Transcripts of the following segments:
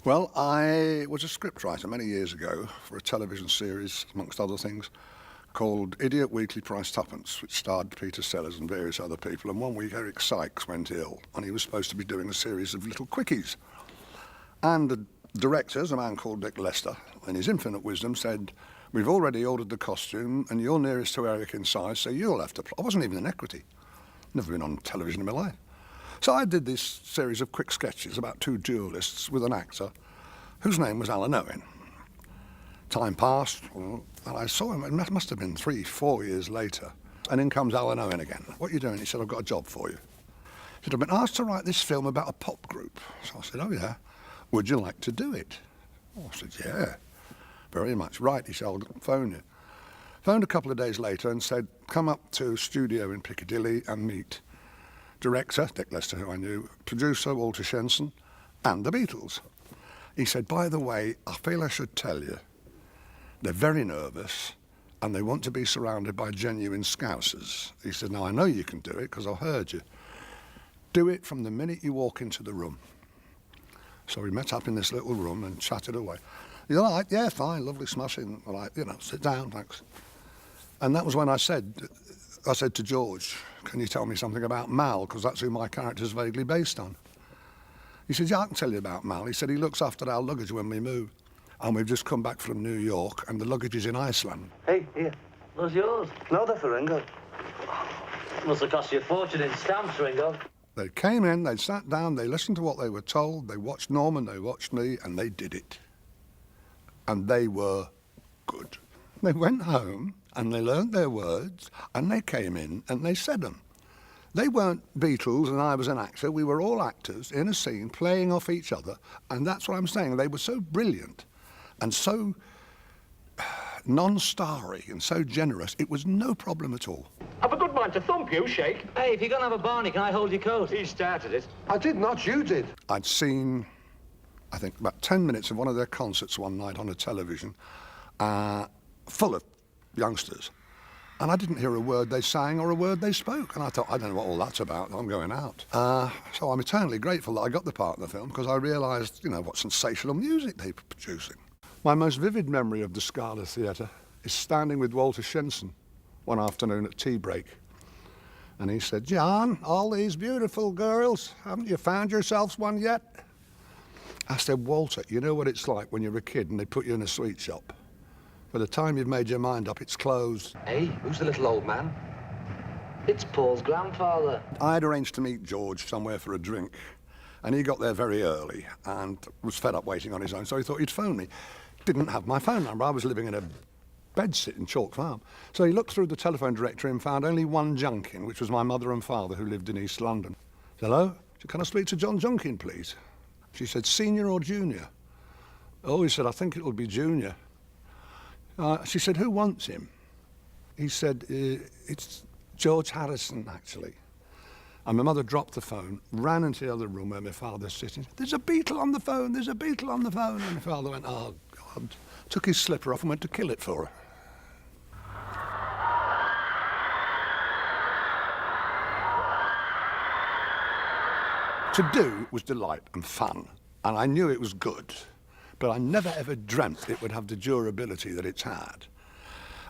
Well, I was a scriptwriter many years ago for a television series, amongst other things, called Idiot Weekly Price Tuppence, which starred Peter Sellers and various other people. And one week Eric Sykes went ill, and he was supposed to be doing a series of little quickies. And the director, a man called Dick Lester, in his infinite wisdom said, "We've already ordered the costume, and you're nearest to Eric in size, so you'll have to..." I wasn't even in equity. Never been on television in my life. So I did this series of quick sketches about two duelists with an actor whose name was Alan Owen. Time passed, and I saw him, it must have been 3-4 years later, and in comes Alan Owen again. "What are you doing?" He said, "I've got a job for you." He said, "I've been asked to write this film about a pop group." So I said, "Oh yeah, would you like to do it?" Oh, I said, "Yeah, very much." "Right," he said, "I'll phone you." Phoned a couple of days later and said, "Come up to studio in Piccadilly and meet director, Dick Lester, who I knew, producer, Walter Shenson, and the Beatles." He said, "By the way, I feel I should tell you, they're very nervous and they want to be surrounded by genuine Scousers." He said, "Now I know you can do it because I've heard you. Do it from the minute you walk into the room." So we met up in this little room and chatted away. "You all right?" "Yeah, fine, lovely, smashing." "All right, sit down, thanks." And that was when I said to George, "Can you tell me something about Mal, because that's who my character's vaguely based on?" He said, "Yeah, I can tell you about Mal." He said, "He looks after our luggage when we move. And we've just come back from New York, and the luggage is in Iceland." Hey, here. Those yours? No, they're for Ringo. Must have cost you a fortune in stamps, Ringo. They came in, they sat down, they listened to what they were told, they watched Norman, they watched me, and they did it. And they were good. They went home, and they learnt their words, and they came in, and they said them. They weren't Beatles and I was an actor. We were all actors in a scene, playing off each other, and that's what I'm saying. They were so brilliant and so non-starry and so generous, it was no problem at all. I've a good mind to thump you, Shake. Hey, if you're going to have a Barney, can I hold your coat? He started it. I did not, you did. I'd seen, I think, about 10 minutes of one of their concerts one night on a television, full of youngsters. And I didn't hear a word they sang or a word they spoke. And I thought, I don't know what all that's about, I'm going out. So I'm eternally grateful that I got the part in the film, because I realised, what sensational music they were producing. My most vivid memory of the Scala Theatre is standing with Walter Shenson one afternoon at tea break. And he said, "John, all these beautiful girls, haven't you found yourselves one yet?" I said, "Walter, you know what it's like when you're a kid and they put you in a sweet shop? By the time you've made your mind up, it's closed." Hey, who's the little old man? It's Paul's grandfather. I'd arranged to meet George somewhere for a drink, and he got there very early and was fed up waiting on his own, so he thought he'd phone me. Didn't have my phone number. I was living in a bedsit in Chalk Farm. So he looked through the telephone directory and found only one Junkin, which was my mother and father, who lived in East London. "Hello? Can I speak to John Junkin, please?" She said, "Senior or junior?" "Oh," he said, "I think it'll be junior." She said, "Who wants him?" He said, "It's George Harrison, actually." And my mother dropped the phone, ran into the other room where my father's sitting. "There's a Beatle on the phone, there's a Beatle on the phone." And my father went, "Oh, God," took his slipper off and went to kill it for her. To do was delight and fun, and I knew it was good, but I never ever dreamt it would have the durability that it's had.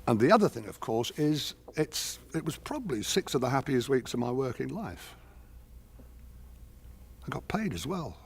And the other thing, of course, is it was probably 6 of the happiest weeks of my working life. I got paid as well.